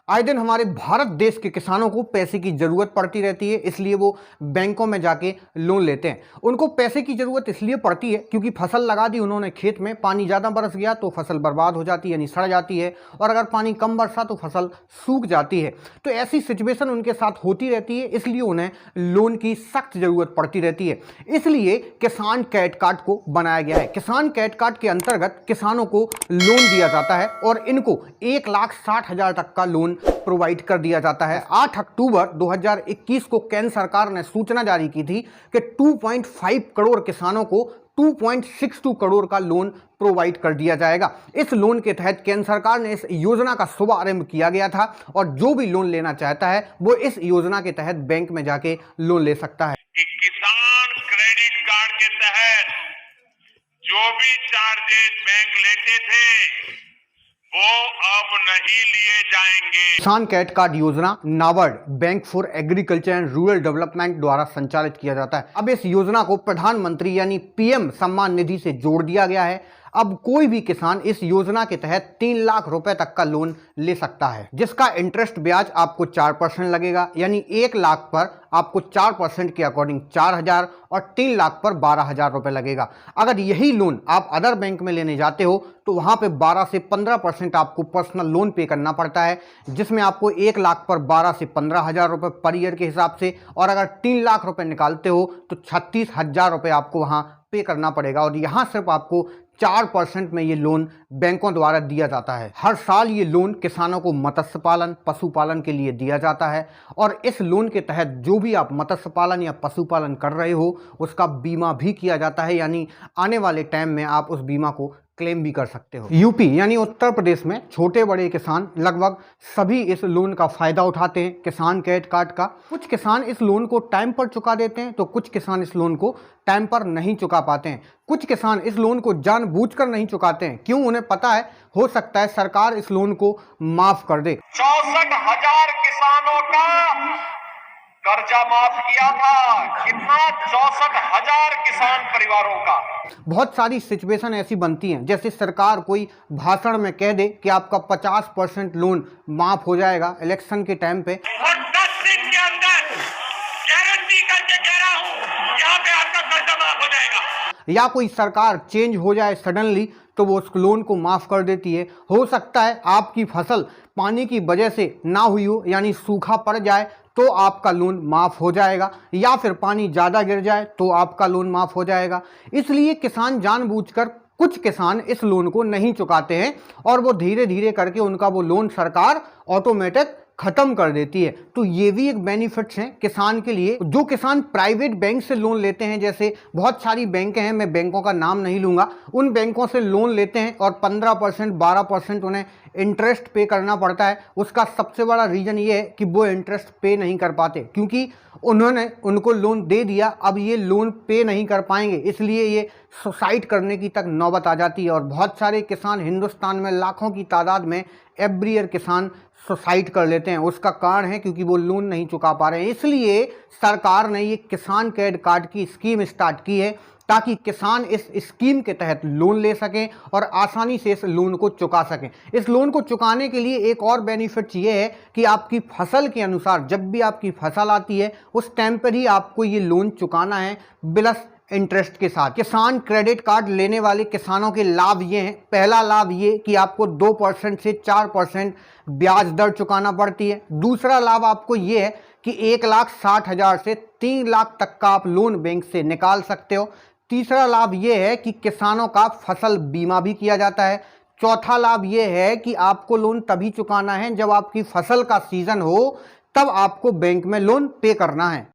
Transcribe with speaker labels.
Speaker 1: आए दिन हमारे भारत देश के किसानों को पैसे की जरूरत पड़ती रहती है, इसलिए वो बैंकों में जाके लोन लेते हैं। उनको पैसे की जरूरत इसलिए पड़ती है क्योंकि फसल लगा दी उन्होंने खेत में, पानी ज़्यादा बरस गया तो फसल बर्बाद हो जाती है यानी सड़ जाती है, और अगर पानी कम बरसा तो फसल सूख जाती है। तो ऐसी सिचुएशन उनके साथ होती रहती है, इसलिए उन्हें लोन की सख्त जरूरत पड़ती रहती है। इसलिए किसान क्रेडिट कार्ड को बनाया गया है। किसान क्रेडिट कार्ड के अंतर्गत किसानों को लोन दिया जाता है और इनको 1,60,000 तक का लोन प्रोवाइड कर दिया जाता है। 8 अक्टूबर 2021 को केंद्र सरकार ने सूचना जारी की थी कि 2.5 करोड़ किसानों को 2.62 करोड़ का लोन प्रोवाइड कर दिया जाएगा। इस लोन के तहत केंद्र सरकार ने इस योजना का शुभारंभ किया गया था और जो भी लोन लेना चाहता है वो इस योजना के तहत बैंक में जाके लोन ले सकता है।
Speaker 2: किसान क्रेडिट कार्ड के तहत जो भी चार्जेस बैंक लेते थे वो अब नहीं लिए जाएंगे।
Speaker 1: किसान क्रेडिट कार्ड योजना NABARD bank for agriculture and rural development द्वारा संचालित किया जाता है। अब इस योजना को प्रधानमंत्री यानी पीएम सम्मान निधि से जोड़ दिया गया है। अब कोई भी किसान इस योजना के तहत 3 लाख रुपए तक का लोन ले सकता है, जिसका इंटरेस्ट ब्याज आपको 4% लगेगा, यानी 1 लाख पर आपको 4% के अकॉर्डिंग 4,000 और 3 लाख पर 12,000 रुपए लगेगा। अगर यही लोन आप अदर बैंक में लेने जाते हो तो वहां पे 12 से 15% आपको पर्सनल लोन पे करना पड़ता है, जिसमें आपको 1 लाख पर 12 से 15,000 रुपए पर ईयर के हिसाब से, और अगर 3 लाख रुपए निकालते हो तो 36,000 रुपए आपको वहां पे करना पड़ेगा। और यहां सिर्फ आपको 4% में ये लोन बैंकों द्वारा दिया जाता है। हर साल ये लोन किसानों को मत्स्य पालन, पशुपालन के लिए दिया जाता है, और इस लोन के तहत जो भी आप मत्स्य पालन या पशुपालन कर रहे हो उसका बीमा भी किया जाता है, यानी आने वाले टाइम में आप उस बीमा को क्लेम भी कर सकते हो। यूपी यानी उत्तर प्रदेश में छोटे बड़े किसान लगभग सभी इस लोन का फायदा उठाते हैं, किसान क्रेडिट कार्ड का। कुछ किसान इस लोन को टाइम पर चुका देते हैं तो कुछ किसान इस लोन को टाइम पर नहीं चुका पाते हैं। कुछ किसान इस लोन को जानबूझकर नहीं चुकाते हैं, क्यों? उन्हें पता है हो सकता है सरकार इस लोन को माफ कर दे।
Speaker 2: 64,000 किसानों का कर्जा माफ किया था। कितना? 64,000 किसान परिवारों का।
Speaker 1: बहुत सारी सिचुएशन ऐसी बनती हैं, जैसे सरकार कोई भाषण में कह दे कि आपका 50% लोन माफ हो जाएगा इलेक्शन के टाइम पे,
Speaker 2: और 10 दिन के अंदर गारंटी करके कह रहा हूं यहाँ पे आपका कर्जा माफ हो जाएगा।
Speaker 1: या कोई सरकार चेंज हो जाए सडनली तो वो उस लोन को माफ कर देती है। हो सकता है आपकी फसल पानी की वजह से ना हुई हो, यानी सूखा पड़ जाए तो आपका लोन माफ हो जाएगा, या फिर पानी ज़्यादा गिर जाए तो आपका लोन माफ हो जाएगा। इसलिए किसान जानबूझकर कुछ किसान इस लोन को नहीं चुकाते हैं और वो धीरे धीरे करके उनका वो लोन सरकार ऑटोमेटिक खत्म कर देती है। तो ये भी एक बेनिफिट्स हैं किसान के लिए। जो किसान प्राइवेट बैंक से लोन लेते हैं, जैसे बहुत सारी बैंकें हैं, मैं बैंकों का नाम नहीं लूँगा, उन बैंकों से लोन लेते हैं और 15% 12% उन्हें इंटरेस्ट पे करना पड़ता है। उसका सबसे बड़ा रीज़न ये है कि वो इंटरेस्ट पे नहीं कर पाते, क्योंकि उन्होंने उनको लोन दे दिया, अब ये लोन पे नहीं कर पाएंगे, इसलिए ये सुसाइड करने की तक नौबत आ जाती है। और बहुत सारे किसान हिंदुस्तान में लाखों की तादाद में एवरी ईयर किसान सुसाइड कर लेते हैं। उसका कारण है क्योंकि वो लोन नहीं चुका पा रहे हैं। इसलिए सरकार ने ये किसान क्रेडिट कार्ड की स्कीम स्टार्ट की है, ताकि किसान इस स्कीम के तहत लोन ले सकें और आसानी से इस लोन को चुका सकें। इस लोन को चुकाने के लिए एक और बेनिफिट ये है कि आपकी फसल के अनुसार जब भी आपकी फसल आती है उस टाइम पर ही आपको ये लोन चुकाना है प्लस इंटरेस्ट के साथ। किसान क्रेडिट कार्ड लेने वाले किसानों के लाभ ये हैं। पहला लाभ ये कि आपको 2% से 4% ब्याज दर चुकाना पड़ती है। दूसरा लाभ आपको ये है कि 1,60,000 से 3 लाख तक का आप लोन बैंक से निकाल सकते हो। तीसरा लाभ ये है कि किसानों का फसल बीमा भी किया जाता है। चौथा लाभ ये है कि आपको लोन तभी चुकाना है जब आपकी फसल का सीजन हो, तब आपको बैंक में लोन पे करना है।